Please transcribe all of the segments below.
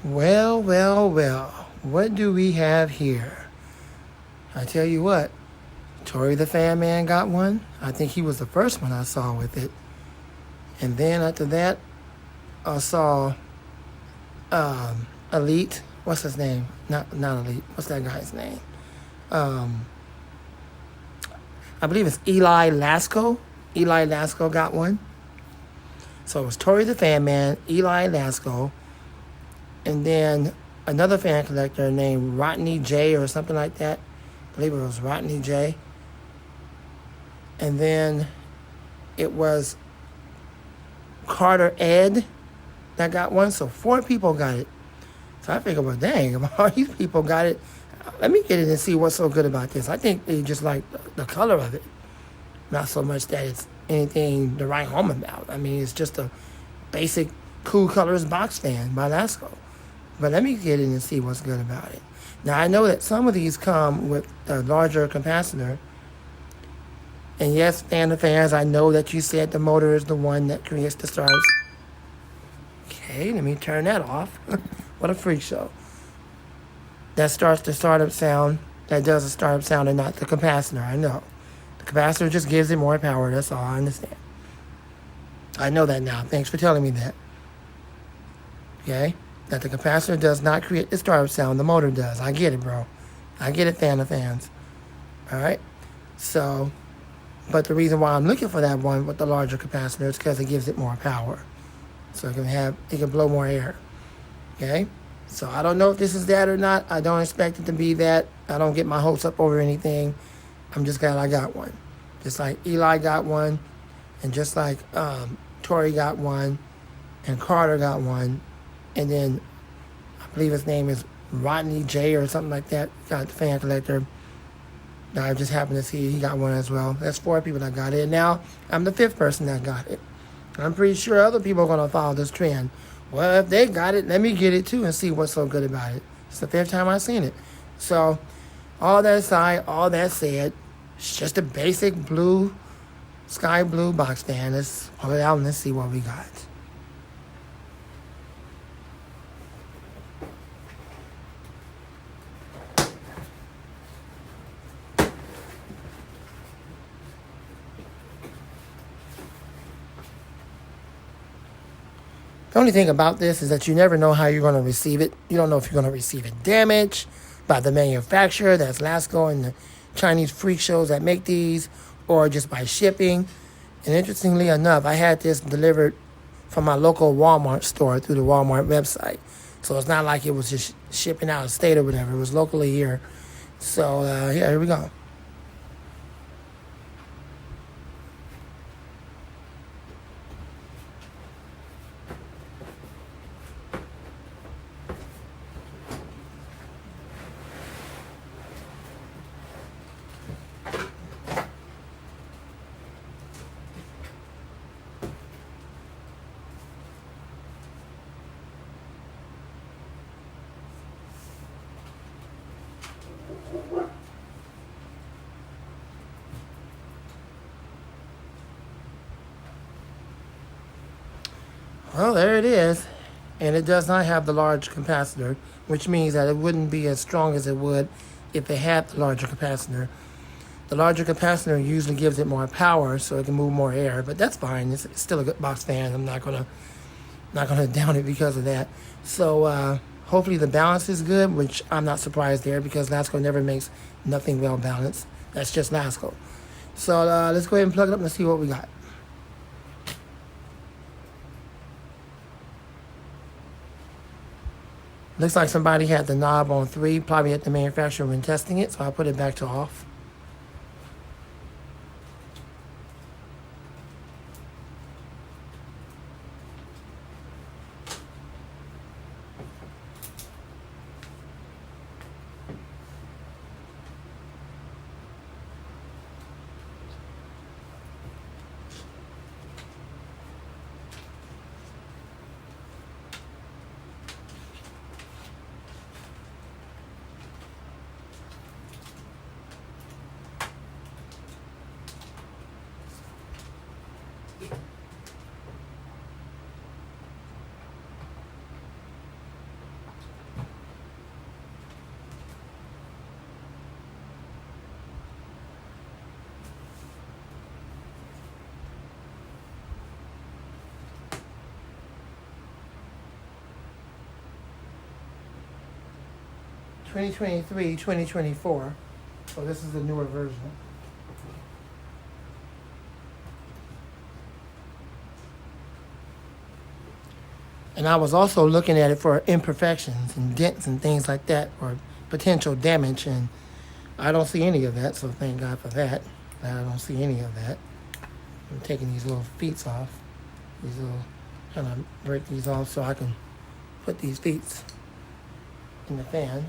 Well, well, well. What do we have here? I tell you what, Tori the Fan Man got one. I think he was the first one I saw with it. And then after that, I saw Elite. What's his name? Not Elite. What's that guy's name? Um, I believe it's Eli Lasko. Eli Lasko got one. So it was Tori the Fan Man, Eli Lasko, and then another fan collector named Rodney J or something like that. I believe it was Rodney J. And then it was Carter Ed that got one. So 4 people got it. So I figured, well, dang, if all these people got it, let me get it and see what's so good about this. I think they just like the color of it. Not so much that it's anything to write home about. I mean, it's just a basic Cool Colors box fan by Lasko. But let me get in and see what's good about it. Now, I know that some of these come with a larger capacitor. And yes, fan of fans, I know that you said the motor is the one that creates the startups. Okay, let me turn that off. What a freak show. That starts the startup sound, that does the startup sound and not the capacitor, I know. The capacitor just gives it more power, that's all I understand. I know that now, thanks for telling me that. Okay? That the capacitor does not create the startup sound, the motor does. I get it, bro. I get it, fan of fans. Alright? So, but the reason why I'm looking for that one with the larger capacitor is because it gives it more power. So it can blow more air. Okay? So I don't know if this is that or not. I don't expect it to be that. I don't get my hopes up over anything. I'm just glad I got one. Just like Eli got one, and just like Tori got one, and Carter got one, and then I believe his name is Rodney J or something like that. Got the fan collector. I just happened to see he got one as well. That's 4 people that got it. Now I'm the 5th person that got it. I'm pretty sure other people are gonna follow this trend. Well, if they got it, let me get it too and see what's so good about it. It's the 5th time I've seen it. So, all that aside, all that said, it's just a basic blue, sky blue box fan. Let's pull it out and let's see what we got. The only thing about this is that you never know how you're going to receive it. You don't know if you're going to receive it damaged by the manufacturer, that's Lasko and the Chinese freak shows that make these, or just by shipping. And interestingly enough, I had this delivered from my local Walmart store through the Walmart website. So it's not like it was just shipping out of state or whatever. It was locally here. So, yeah, here we go. Well, there it is. And it does not have the large capacitor, which means that it wouldn't be as strong as it would if it had the larger capacitor. The larger capacitor usually gives it more power so it can move more air, but that's fine. It's still a good box fan. I'm not gonna down it because of that. So hopefully the balance is good, which I'm not surprised there because Lasko never makes nothing well balanced. That's just Lasko. So let's go ahead and plug it up and see what we got. Looks like somebody had the knob on 3, probably at the manufacturer when testing it, so I'll put it back to off. 2023, 2024. So this is the newer version. And I was also looking at it for imperfections and dents and things like that, or potential damage, and I don't see any of that, so thank God for that. I don't see any of that. I'm taking these little feet off. These little, kind of break these off so I can put these feet in the fan.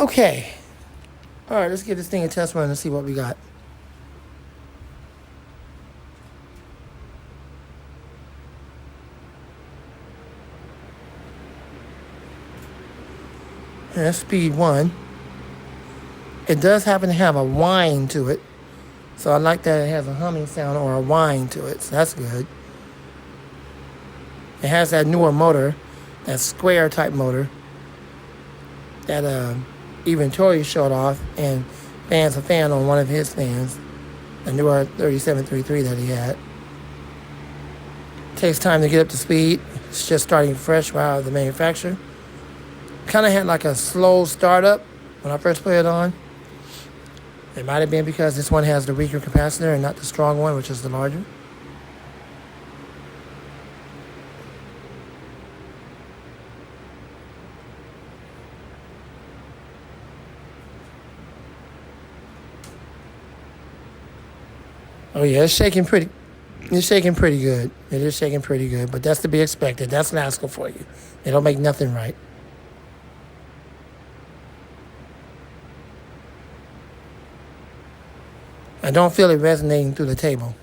Okay. All right, let's give this thing a test run and see what we got. And that's speed 1. It does happen to have a whine to it. So I like that it has a humming sound or a whine to it. So that's good. It has that newer motor, that square type motor that even Tori showed off, and Fan's a fan on one of his fans, the newer 3733 that he had. Takes time to get up to speed. It's just starting fresh right out of the manufacturer. Kind of had like a slow startup when I first put it on. It might have been because this one has the weaker capacitor and not the strong one, which is the larger. Oh yeah, it's shaking pretty good. It is shaking pretty good, but that's to be expected. That's Lasko for you. They don't make nothing right. I don't feel it resonating through the table.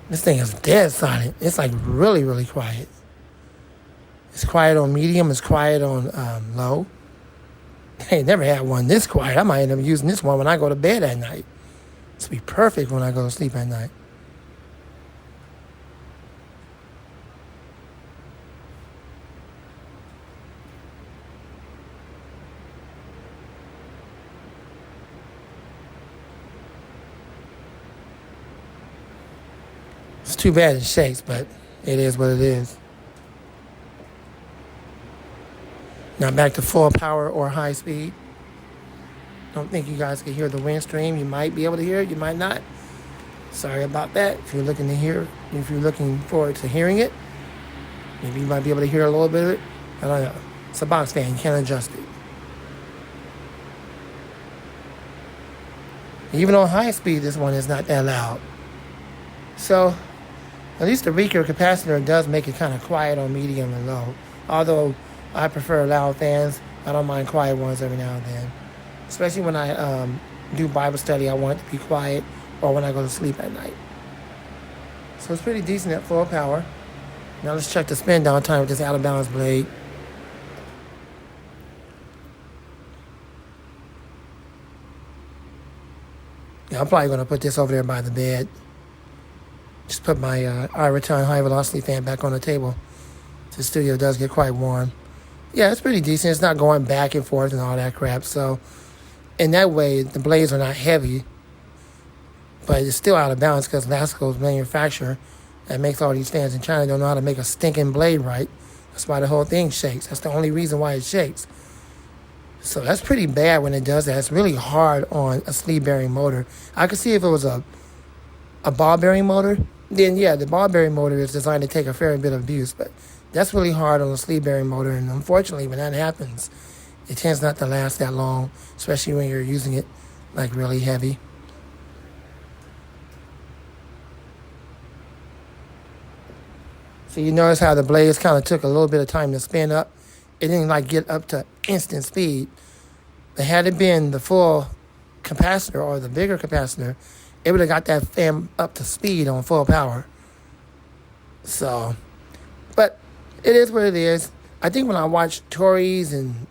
This thing is dead silent. It's like really, really quiet. It's quiet on medium. It's quiet on low. I ain't never had one this quiet. I might end up using this one when I go to bed at night. This will be perfect when I go to sleep at night. It's too bad it shakes, but it is what it is. Now back to full power or high speed. Don't think you guys can hear the wind stream. You might be able to hear it, you might not. Sorry about that. If you're looking forward to hearing it, maybe you might be able to hear a little bit of it. I don't know. It's a box fan, you can't adjust it. Even on high speed, this one is not that loud. So, at least the weaker capacitor does make it kind of quiet on medium and low. Although I prefer loud fans, I don't mind quiet ones every now and then. Especially when I do Bible study, I want it to be quiet, or when I go to sleep at night. So it's pretty decent at full power. Now let's check the spin down time with this out of balance blade. Yeah, I'm probably going to put this over there by the bed. Just put my Iraton high velocity fan back on the table. The studio does get quite warm. Yeah, it's pretty decent. It's not going back and forth and all that crap. So in that way, the blades are not heavy, but it's still out of balance because Lasko's manufacturer that makes all these fans in China don't know how to make a stinking blade right. That's why the whole thing shakes. That's the only reason why it shakes. So that's pretty bad when it does that. It's really hard on a sleeve bearing motor. I could see if it was a ball bearing motor, then yeah, the ball bearing motor is designed to take a fair bit of abuse, but that's really hard on a sleeve bearing motor, and unfortunately when that happens, it tends not to last that long, especially when you're using it like really heavy. So you notice how the blades kind of took a little bit of time to spin up. It didn't like get up to instant speed. But had it been the full capacitor or the bigger capacitor, it would have got that fan up to speed on full power. So, but it is what it is. I think when I watched Tori's and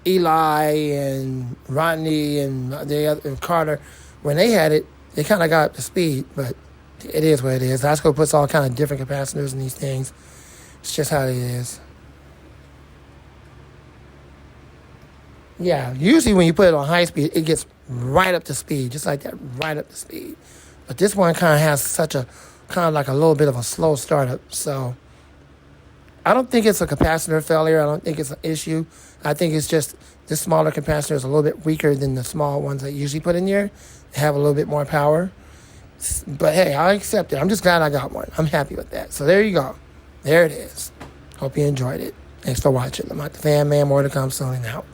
Eli and Rodney and and Carter, when they had it, they kind of got up to speed. But it is what it is. Lasko puts all kind of different capacitors in these things. It's just how it is. Yeah, usually when you put it on high speed, it gets right up to speed, just like that, right up to speed. But this one kind of has such a, kind of like a little bit of a slow startup. So I don't think it's a capacitor failure. I don't think it's an issue. I think it's just this smaller capacitor is a little bit weaker than the small ones that you usually put in here. They have a little bit more power. But hey, I accept it. I'm just glad I got one. I'm happy with that. So there you go. There it is. Hope you enjoyed it. Thanks for watching. I'm not the Fan Man. More to come soon and out.